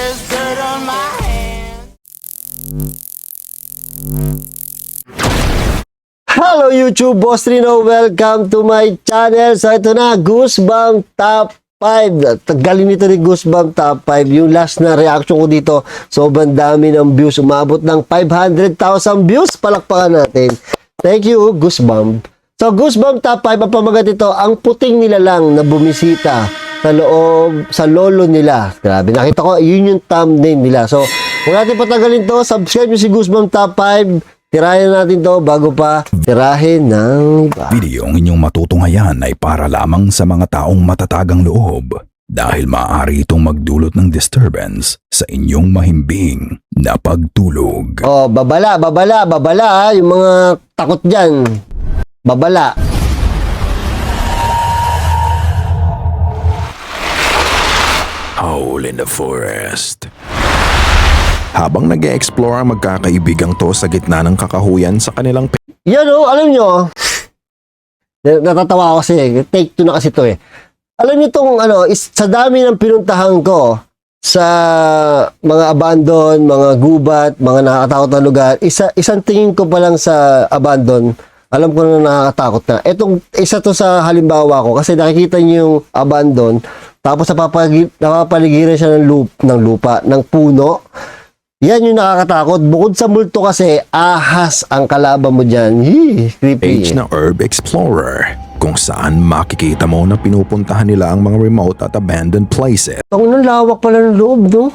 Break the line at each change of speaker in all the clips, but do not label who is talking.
there's dirt on my hands.
Hello YouTube, Boss Rino. Welcome to my channel. So ito na, Goosebump Top 5. Galing nito ni Goosebump Top 5. Yung last na reaction ko dito, sobrang dami ng views. Umabot ng 500,000 views. Palakpakan natin. Thank you, Goosebump. So Goosebump Top 5, ang pamagat ito, ang puting nila lang na bumisita sa loob, sa lolo nila. Grabe, nakita ko, yun yung thumbnail nila. So, kung natin patagalin to, subscribe nyo si Goosebump Top 5. Tirahin natin to bago pa tirahin ng iba.
Video ang inyong matutunghayan ay para lamang sa mga taong matatagang loob dahil maaari itong magdulot ng disturbance sa inyong mahimbing na pagtulog.
Oh, babala ha, yung mga takot dyan. Babala.
Howl in the forest. Habang nag-e-explore ang magkakaibigang to sa gitna ng kakahuyan sa kanilang
Yan oh, alam nyo, natatawa ako kasi, take 2 na kasi to eh. Alam nyo itong sa dami ng pinuntahan ko sa mga abandon, mga gubat, mga nakakatakot na lugar, isang tingin ko pa lang sa abandon, alam ko na nakakatakot na. Etong isa to sa halimbawa ko kasi nakikita nyo yung abandon, tapos napapaligiran siya ng lupa, ng puno. Yan yung nakakatakot. Bukod sa multo kasi, ahas ang kalaban mo dyan. Creepy.
page na Herb Explorer kung saan makikita mo na pinupuntahan nila ang mga remote at abandoned places.
Ang lawak pala ng loob, no?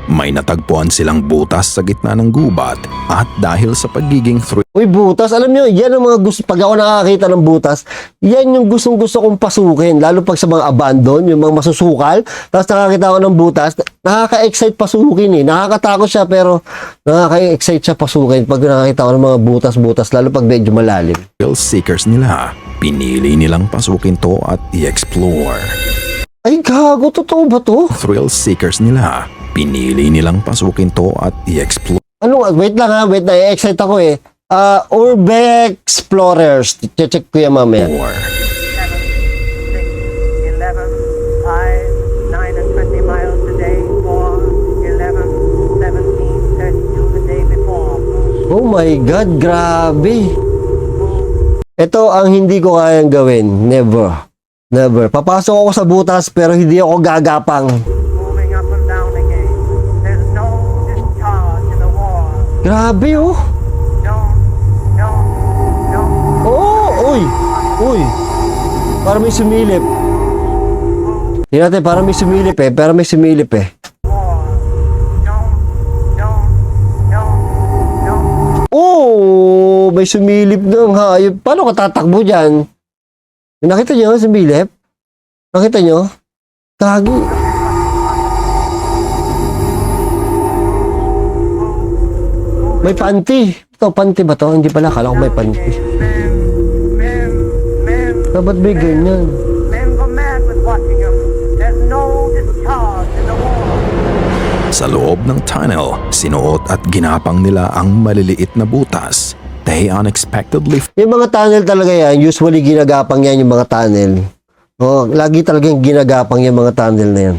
May natagpuan silang butas sa gitna ng gubat at dahil sa pagiging
Uy, butas. Alam nyo, yan ang mga gusto. Pag ako nakakita ng butas, yan yung gustong-gusto kong pasukin. Lalo pag sa mga abandon, yung mga masusukal. Tapos nakakita ako ng butas, nakaka-excite pasukin eh. Nakakatakot siya pero nakaka-excite siya pasukin pag nakakita ako ng mga butas-butas. Lalo pag medyo malalim.
thrill seekers nila, pinili nilang pasukin to at i-explore.
Ay, gago. Totoo ba to?
Thrill seekers nila, pinili nilang pasukin to at i-explore.
Wait lang ha. Wait na. I-excite ako eh. Urbex Explorers. Check ko yan mamaya.
7, 6, 11, 5, 9 and 20 miles a day, 4, 11, 17, 32 the day before.
Oh my God, grabe. Ito ang hindi ko kayang gawin. Never. Never. Papasok ako sa butas pero hindi ako gagapang.
Moving up and down again. There's no discharge in the war.
Grabe oh.
Don't.
Oo, uy. Uy. Para may sumilip. Tingnan natin, para may sumilip eh. Para may sumilip eh.
War. Don't.
Oh, may sumilip ng hayop. Paano ka tatakbo dyan? Nakita nyo, sumilip? Nakita nyo? Kagi. May panty. Ito, panty ba to? Hindi pala, kala ko may panty.
Men.
Ba't may ganyan?
Men go mad with watching them. There's no discharge in the war.
Sa loob ng tunnel, sinuot at ginapang nila ang maliliit na butas. They unexpectedly
Yung mga tunnel talaga yan, usually ginagapang yan yung mga tunnel. Oh, lagi talagang ginagapang yung mga tunnel na yan.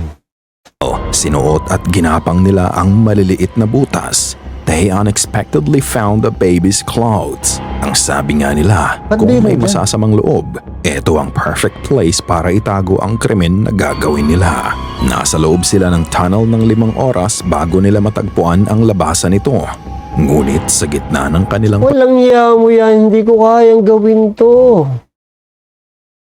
sinuot at ginapang nila ang maliliit na butas. They unexpectedly found a baby's clothes. Ang sabi nga nila,
Ba't
kung may
baby?
masasamang loob, ito ang perfect place para itago ang krimen na gagawin nila. Nasa loob sila ng tunnel ng 5 oras bago nila matagpuan ang labasan nito. Ngunit sa gitna ng kanilang
Walang iya mo yan, hindi ko kayang gawin to.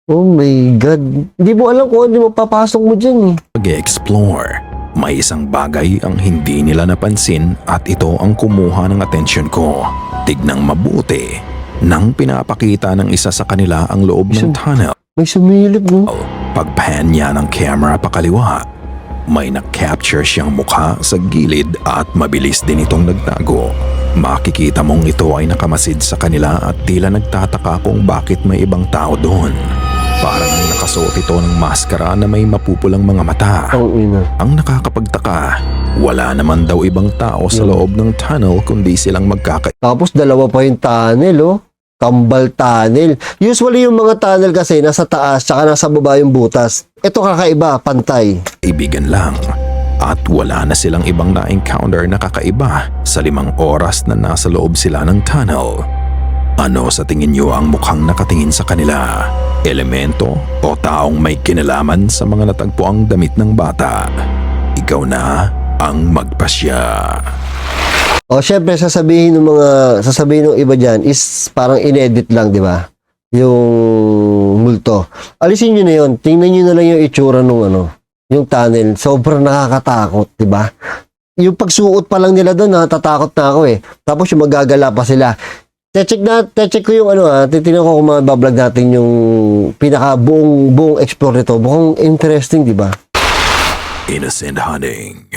Oh my God. Hindi mo alam kung hindi mo papasok mo dyan eh.
pag-explore, may isang bagay ang hindi nila napansin at ito ang kumuha ng atensyon ko. Tignang mabuti nang pinapakita ng isa sa kanila ang loob ng tunnel.
May sumilip no?
Pagpan niya ng camera pakaliwa, may na-capture siyang mukha sa gilid at mabilis din itong nagtago. Makikita mong ito ay nakamasid sa kanila at tila nagtataka kung bakit may ibang tao doon. Parang nakasuot ito ng maskara na may mapupulang mga mata. Ang nakakapagtaka, wala naman daw ibang tao sa loob ng tunnel kundi silang
Tapos dalawa pa yung tunnel oh. Kambal tunnel. Usually yung mga tunnel kasi nasa taas tsaka nasa baba yung butas. Ito kakaiba, pantay.
kaibigan lang. at wala na silang ibang na-encounter na kakaiba sa 5 oras na nasa loob sila ng tunnel. Ano sa tingin niyo ang mukhang nakatingin sa kanila? Elemento o taong may kinalaman sa mga natagpuang damit ng bata? Ikaw na ang magpasya.
O syempre sasabihin ng iba diyan is parang inedit lang, di ba? Yung multo. Alisin niyo na 'yon. Tingnan niyo na lang yung itsura nung yung tunnel. Sobrang nakakatakot, di ba? Yung pagsuot pa lang nila doon, natatakot na ako eh. Tapos yung magagala pa sila. Check ko yung titingnan ko kung mabablog natin yung pinaka buong explore nito. Mukhang interesting, di ba?
Innocent hunting.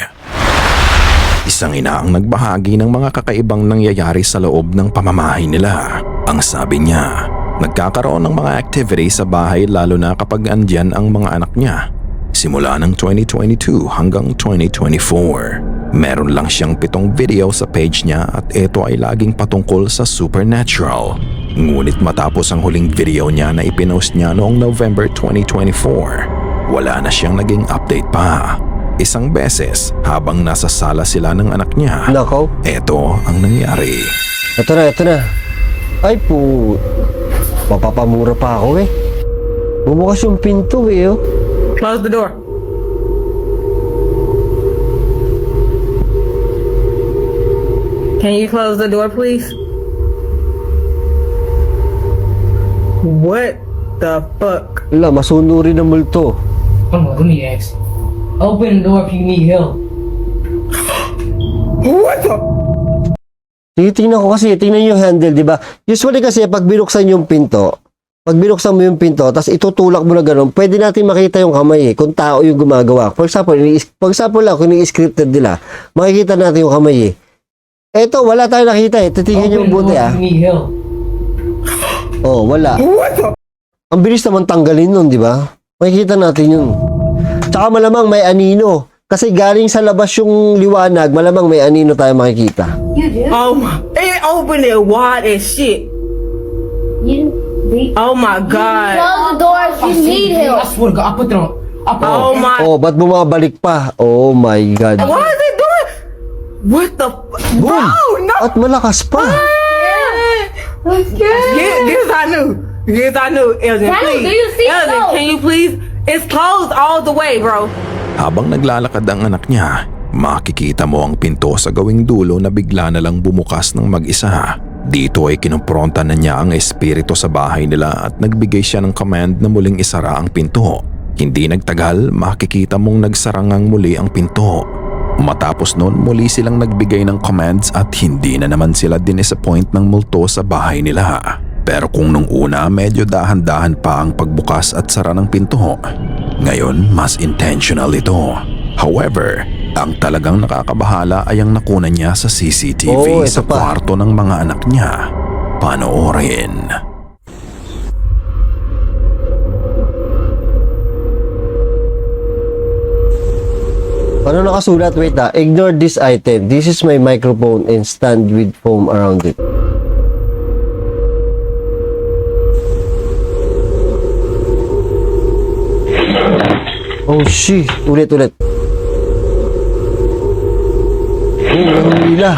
Isang ina ang nagbahagi ng mga kakaibang nangyayari sa loob ng pamamahay nila. Ang sabi niya, nagkakaroon ng mga activity sa bahay lalo na kapag andyan ang mga anak niya. Simula ng 2022 hanggang 2024. Meron lang siyang 7 video sa page niya at ito ay laging patungkol sa supernatural. Ngunit matapos ang huling video niya na ipinost niya noong November 2024, wala na siyang naging update pa. Isang beses habang nasa sala sila ng anak niya,
Nako.
ito ang nangyari.
Ito na. Ay po. Mapapamura pa ako eh. Bumukas yung pinto eh. Oh.
Close the door. Can you close the door, please? What the fuck?
Wala, masunurin ng multo.
Come on, let me ask. Open the door if you need help.
What the?
Tingnan ko kasi, tingnan yung handle, di ba? Usually kasi pag binuksan yung pinto, mo yung pinto, tapos itutulak mo na gano'n, pwede natin makita yung kamay eh, kung tao yung gumagawa. For example lang, kung i-scripted nila, makikita natin yung kamay eh. Eto, wala tayo nakita eh. Titingin yung buti ah.
If you need help.
Oh, wala.
What the?
Ang bilis naman tanggalin nun, di ba? Makikita natin yun. Tsaka malamang may anino. Kasi galing sa labas yung liwanag, malamang may anino tayo makikita.
You do?
Oh my! It opened it wide as shit.
You
Oh my god!
close the door if you need
I
help.
swear to God, I put it on. I put it
Oh
on.
my!
Oh, ba't bumabalik pa? Oh my God.
Why is it doing? What the? Bro, no!
At malakas pa.
I'm scared.
Yes, I knew. Yes, I knew. Elgin,
Daniel,
please.
do you see
Elgin,
so?
can you please? It's closed all the way, bro.
Habang naglalakad ang anak niya, makikita mo ang pinto sa gawing dulo na bigla na lang bumukas ng mag-isa. Dito ay kinumpronta na niya ang espiritu sa bahay nila at nagbigay siya ng command na muling isara ang pinto. Hindi nagtagal, makikita mong nagsarangang muli ang pinto. Matapos nun, muli silang nagbigay ng commands at hindi na naman sila dinisappoint ng multo sa bahay nila. Pero kung nung una medyo dahan-dahan pa ang pagbukas at sara ng pinto, ngayon mas intentional ito. However, ang talagang nakakabahala ay ang nakuna niya sa CCTV
Oh, ito
sa
pa.
kwarto ng mga anak niya. Panoorin.
Ano nakasulat? Wait ignore this item. This is my microphone and stand with foam around it. Oh shit. Ulit. Oh, nahulila.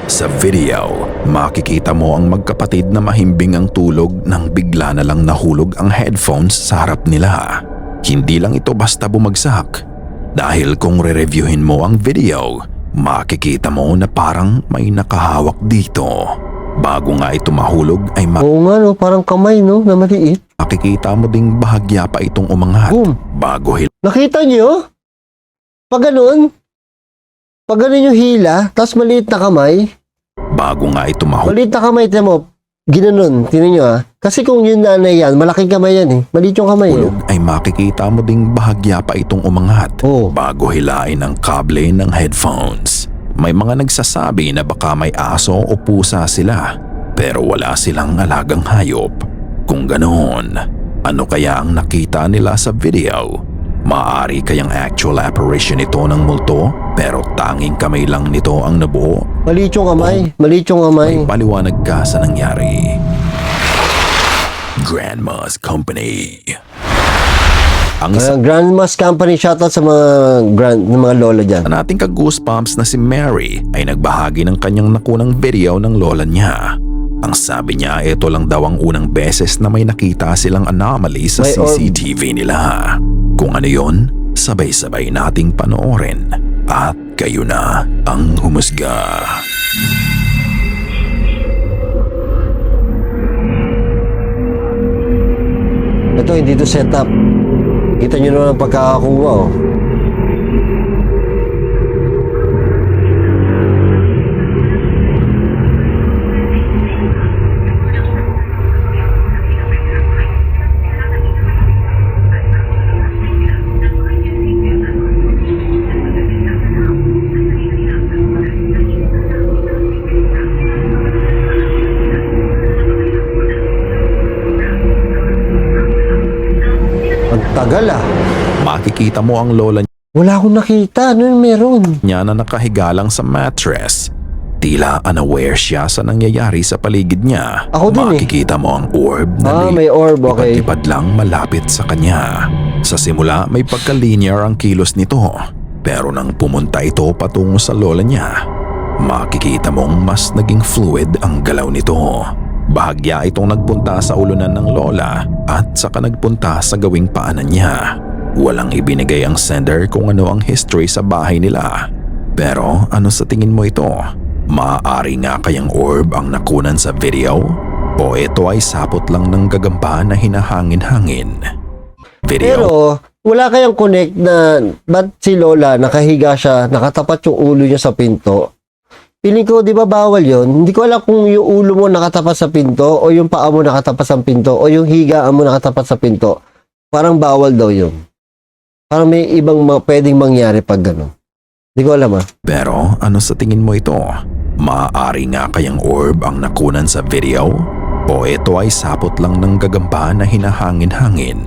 Sa video, makikita mo ang magkapatid na mahimbing ang tulog nang bigla na lang nahulog ang headphones sa harap nila. Hindi lang ito basta bumagsak. Dahil kung re-reviewin mo ang video, makikita mo na parang may nakahawak dito. Bago nga ito mahulog ay
Oo nga no, parang kamay no, na maliit.
makikita mo ding bahagya pa itong umangat.
Boom.
Bago
Nakita niyo? Pag ganun yung hila, tapos maliit na kamay.
Bago nga ito mahulog
Maliit na kamay, tinan mo. Ginanon, tinan nyo ah. Kasi kung yun nanay yan, malaking kamay yan eh. Maliit yung kamay eh.
ay makikita mo ding bahagya pa itong umangat.
Oo.
Bago hilain ang kable ng headphones. May mga nagsasabi na baka may aso o pusa sila, pero wala silang alagang hayop. Kung ganoon, ano kaya ang nakita nila sa video? Maaari kayang actual apparition ito ng multo, pero tanging kamay lang nito ang nabuo?
Maliit yung kamay. Maliit yung kamay.
May paliwanag ka sa nangyari. Grandma's Company. Ang isa
Grandma's Company, shoutout sa mga lola dyan.
na nating ka-goosebumps na si Mary ay nagbahagi ng kanyang nakunang video ng lola niya. Ang sabi niya, ito lang daw ang unang beses na may nakita silang anomaly sa
May orb.
CCTV nila. Kung ano yon, sabay-sabay nating panoorin at kayo na ang humusga.
Ito, hindi to set up. Kita nyo naman ang pagkakakuha, oh. Ang tagal, ah.
Makikita mo ang lola
Wala akong nakita. Ano yung meron?
niya na nakahiga lang sa mattress. Tila unaware siya sa nangyayari sa paligid niya.
Ako din, eh.
Makikita mo ang orb na
May orb, okay.
lipad lang malapit sa kanya. Sa simula may pagka-linear ang kilos nito. Pero nang pumunta ito patungo sa lola niya, makikita mong mas naging fluid ang galaw nito. Bahagya itong nagpunta sa ulunan ng lola at saka nagpunta sa gawing paanan niya. Walang ibinigay ang sender kung ano ang history sa bahay nila. Pero ano sa tingin mo ito? Maaari nga kayang orb ang nakunan sa video? O ito ay sapot lang ng gagamba na hinahangin-hangin? Video.
Pero, wala kayang connect na ba't si Lola nakahiga siya, nakatapat yung ulo niya sa pinto? Piling ko, di ba bawal yon? Hindi ko alam kung yung ulo mo nakatapat sa pinto o yung paa mo nakatapat sa pinto o yung higaan mo nakatapat sa pinto. Parang bawal daw yun. Parang may ibang pwedeng mangyari pag gano'n. Hindi ko alam, ah.
Pero ano sa tingin mo ito? Maaari nga kayang orb ang nakunan sa video? O ito ay sapot lang ng gagamba na hinahangin-hangin?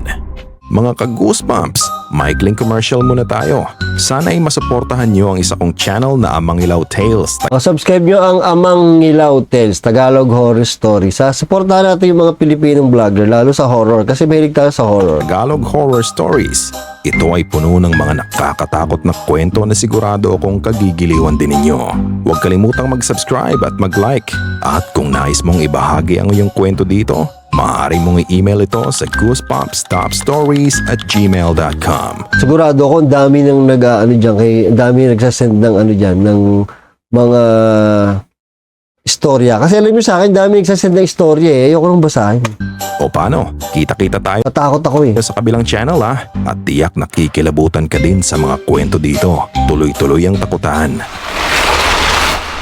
Mga ka-goosebumps, maikling commercial muna tayo. Sana ay masuportahan nyo ang isa kong channel na Amang Ilaw Tales.
Subscribe nyo ang Amang Ilaw Tales, Tagalog Horror Story. Supportahan natin yung mga Pilipinong vlogger, lalo sa horror, kasi mahilig tayo sa horror.
Tagalog Horror Stories. Ito ay puno ng mga nakakatakot na kwento na sigurado akong kagigiliwan din ninyo. Huwag kalimutang mag-subscribe at mag-like. At kung nais mong ibahagi ang iyong kwento dito, maaari mong i-email ito sa goosebumpstopstories@gmail.com.
Sigurado ako, ang dami nang ang dami nagsasend ng ng mga istorya. Kasi alam niyo sa akin, dami nagsasend ng istorya eh. Ayoko nang basahin.
O paano? Kita-kita tayo
Natakot ako eh.
sa kabilang channel ha. At tiyak nakikilabutan ka din sa mga kwento dito. Tuloy-tuloy ang takutan.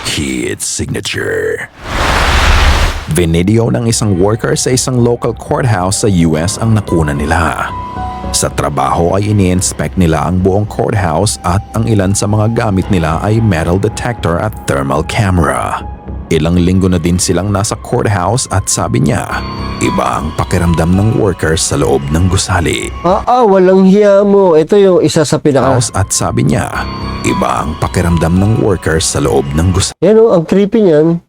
Hit signature. Video ng isang worker sa isang local courthouse sa US ang nakunan nila. Sa trabaho ay ini-inspect nila ang buong courthouse at ang ilan sa mga gamit nila ay metal detector at thermal camera. Ilang linggo na din silang nasa courthouse at sabi niya, iba ang pakiramdam ng workers sa loob ng gusali.
Walang hiya mo. Ito yung isa sa pinaka...
At sabi niya, iba ang pakiramdam ng workers sa loob ng gusali.
Yan o, ang creepy niyan.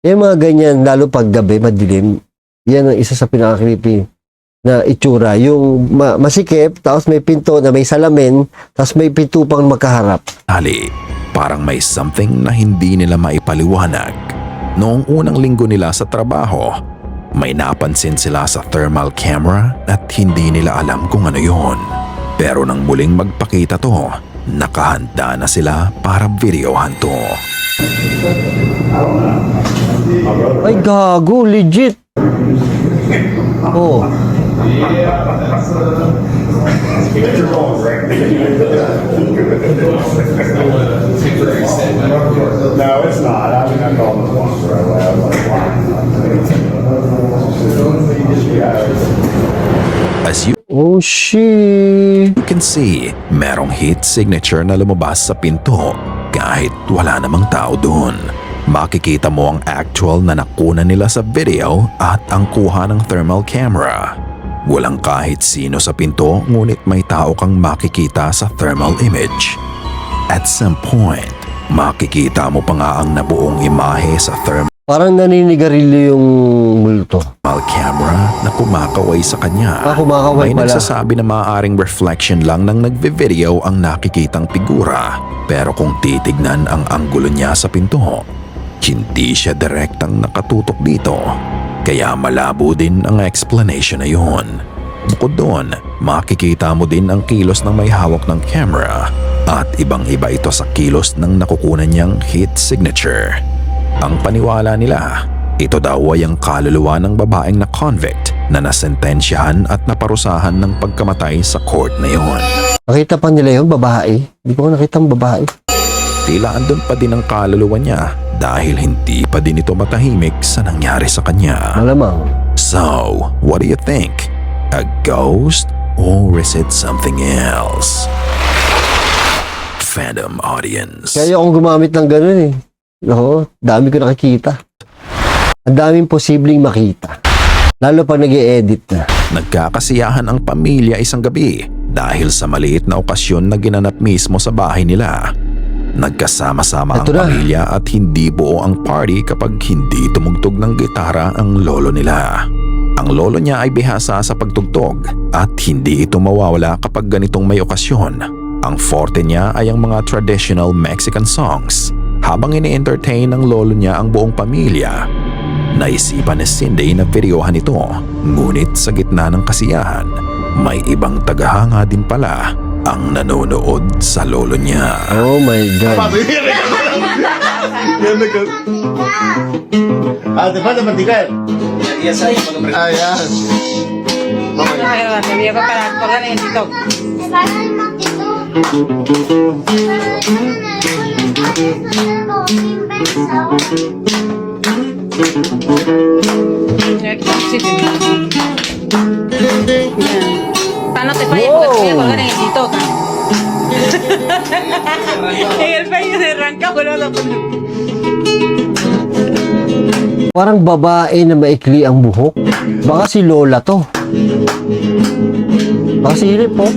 Yung mga ganyan, lalo pag gabi, madilim. Yan ang isa sa pinaka-creepy na itsura. Yung masikip, tapos may pinto na may salamin, tapos may pinto pang magkaharap.
Parang may something na hindi nila maipaliwanag. Noong unang linggo nila sa trabaho, may napansin sila sa thermal camera at hindi nila alam kung ano yon. Pero nang muling magpakita to, nakahanda na sila para videohan to.
Ay, gago, legit. Oh.
No, it's not. I mean, I called this once right away. I was like, wow.
As you
Oh, shit.
can see, merong heat signature na lumabas sa pinto kahit wala namang tao doon. Makikita mo ang actual na nakunan nila sa video at ang kuha ng thermal camera. Walang kahit sino sa pinto ngunit may tao kang makikita sa thermal image. At some point, makikita mo pa nga ang nabuong imahe sa thermal
Parang naninigarilyo yung multo.
camera na kumakaway sa kanya.
Kumakaway
May
pala.
nagsasabi na maaaring reflection lang ng nagve-video ang nakikitang figura. Pero kung titignan ang anggulo niya sa pinto, hindi siya direktang nakatutok dito. Kaya malabo din ang explanation na yun. Bukod doon, makikita mo din ang kilos ng may hawak ng camera at ibang-iba ito sa kilos ng nakukunan niyang heat signature. Ang paniwala nila, ito daw ay ang kaluluwa ng babaeng na convict na nasentensyahan at naparusahan ng pagkamatay sa court na yun.
Nakita pa nila yun, babae. Hindi ko nakita ang babae.
Tila andun pa din ang kaluluwa niya dahil hindi pa din ito matahimik sa nangyari sa kanya.
Malamang.
So, what do you think? A ghost or is it something else? Phantom audience.
Kaya akong gumamit ng ganun eh. No, dami ko nakikita. Ang daming posibleng makita. Lalo pag nag-i-edit na.
Nagkakasiyahan ang pamilya isang gabi dahil sa maliit na okasyon na ginanap mismo sa bahay nila. Nagkasama-sama ang
Ito na.
pamilya at hindi buo ang party kapag hindi tumugtog ng gitara ang lolo nila. Ang lolo niya ay bihasa sa pagtugtog at hindi ito mawawala kapag ganitong may okasyon. Ang forte niya ay ang mga traditional Mexican songs. Habang ini-entertain ng lolo niya ang buong pamilya, naisipan ni Cindy na videohan ito. Ngunit sa gitna ng kasiyahan, may ibang tagahanga din pala ang nanonood sa lolo niya.
Oh my God.
Te falta practicar. Ayan.
Sabía que para colgar en el TikTok. Para no te falles porque te voy a colgar en el TikTok. En el pecho se arranca volando.
Parang babae na maikli ang buhok. Baka si Lola to. Baka si Hilip po.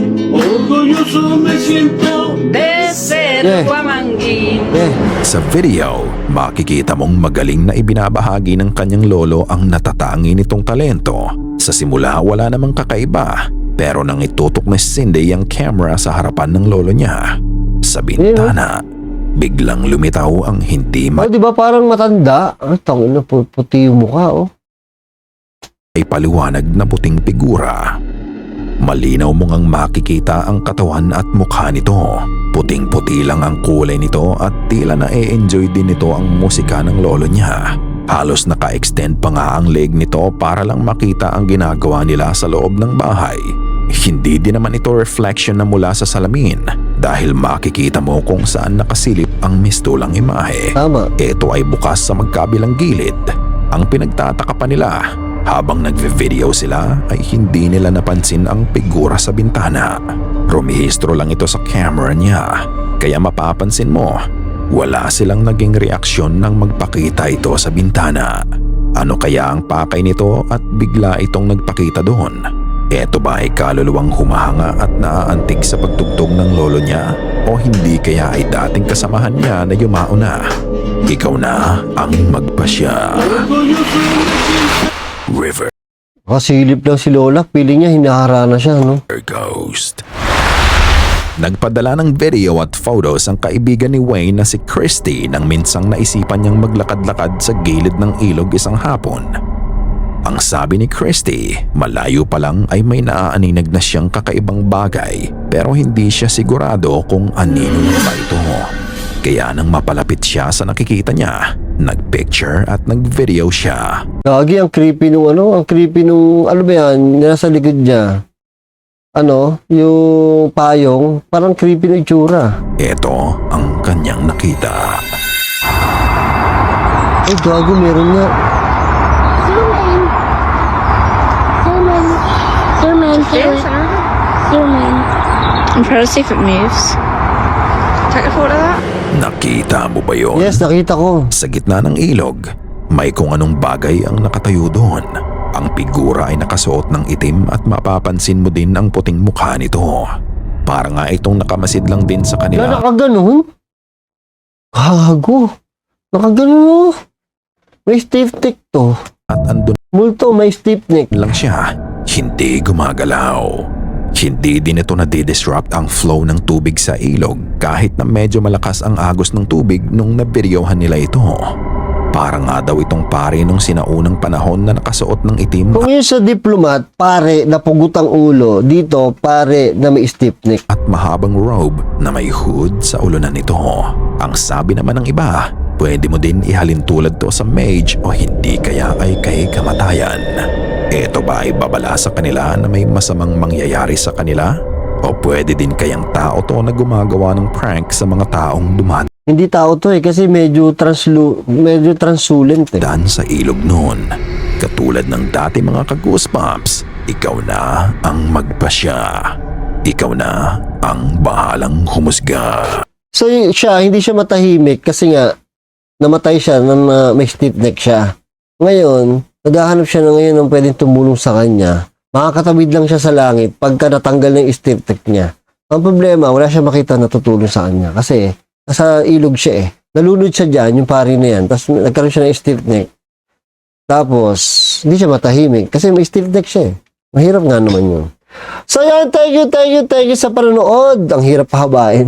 De ser
Yeah.
guamanguín.
Sa video, makikita mong magaling na ibinabahagi ng kanyang lolo ang natatangi nitong talento. Sa simula wala namang kakaiba, pero nang itutok ni Cindy ang camera sa harapan ng lolo niya, sa bintana, biglang lumitaw ang hindi
Oh, di ba parang matanda? Tangin na, puti yung mukha, oh.
ay paliwanag na puting figura. Malinaw mong ang makikita ang katawan at mukha nito. Puting-puti lang ang kulay nito at tila na-e-enjoy din nito ang musika ng lolo niya. Halos naka-extend pa nga ang leg nito para lang makita ang ginagawa nila sa loob ng bahay. Hindi din naman ito reflection na mula sa salamin dahil makikita mo kung saan nakasilip ang mistulang imahe.
Tama.
Ito ay bukas sa magkabilang gilid. Ang pinagtataka pa nila, habang nagve-video sila ay hindi nila napansin ang figura sa bintana. Rumihistro lang ito sa camera niya, kaya mapapansin mo, wala silang naging reaksyon nang magpakita ito sa bintana. Ano kaya ang pakay nito at bigla itong nagpakita doon? Eto ba ay kaluluwang humahanga at naaantig sa pagtugtog ng lolo niya? O hindi kaya ay dating kasamahan niya na yumao na? Ikaw na ang magpasya. River
Silip lang si Lola. Piling niya, hinahara na siya, no?
Ghost. Nagpadala ng video at photos ang kaibigan ni Wayne na si Christy nang minsang naisipan niyang maglakad-lakad sa gilid ng ilog isang hapon. Ang sabi ni Christy, malayo pa lang ay may naaaninag na siyang kakaibang bagay pero hindi siya sigurado kung anino ba ito. Kaya nang mapalapit siya sa nakikita niya, nagpicture at nagvideo siya.
Gagi, ang creepy nung ano ba yan, nasa likod niya. Yung payong, parang creepy na itsura.
Ito ang kanyang nakita.
Ay, gago, meron nga.
Zoom in. I'm trying to see if it moves. Take a photo of that.
Nakita mo ba yun?
Yes, nakita ko.
Sa gitna ng ilog, may kung anong bagay ang nakatayo doon. Ang figura ay nakasuot ng itim at mapapansin mo din ang puting mukha nito. Para nga itong nakamasid lang din sa
Wala,
kanila.
nakaganon? Gago. Nakaganon mo. May stiff neck to.
at andun
Multo, may stiff neck.
lang siya, hindi gumagalaw. Hindi din ito nadidisrupt ang flow ng tubig sa ilog kahit na medyo malakas ang agos ng tubig nung nabiryohan nila ito. Parang nga daw itong pare nung sinaunang panahon na nakasuot ng itim
Kung yun sa diplomat, pare na pugutang ulo, dito pare na may stiff neck.
at mahabang robe na may hood sa ulunan nito. Ang sabi naman ng iba, pwede mo din ihalin tulad to sa mage o hindi kaya ay kay kamatayan. Ito ba ay babala sa kanila na may masamang mangyayari sa kanila? O pwede din kayang tao to na gumagawa ng prank sa mga taong dumadaan
Hindi tao to kasi medyo translucent eh.
sa ilog noon? Katulad ng dati mga ka-goosebumps, ikaw na ang magpasya. Ikaw na ang bahalang humusga.
So siya, hindi siya matahimik kasi nga namatay siya nang may stiff neck siya. Ngayon, naghahanap siya ngayon ng pwedeng tumulong sa kanya. Makakatawid lang siya sa langit pagka natanggal ng stiff neck niya. Ang problema, wala siya makita na tutulong sa kanya kasi nasa ilog siya eh. Nalunod siya dyan, yung pari na yan. Tapos nagkaroon siya ng stiff neck. Tapos, hindi siya matahimik kasi may stiff neck siya eh. Mahirap nga naman yun. So yan, thank you sa panonood. Ang hirap pahabain.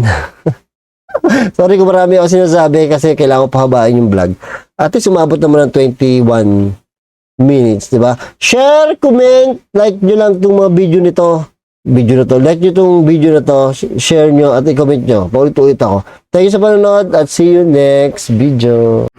Sorry kung marami ako sinasabi kasi kailangan ko pahabain yung vlog. At least umabot naman ng 21 minutes, di ba? Share, comment, like nyo lang itong mga video nito. Like nyo itong video na to, share nyo at i-comment nyo. Paulit-ulit ako. Thank you sa panonood at see you next video.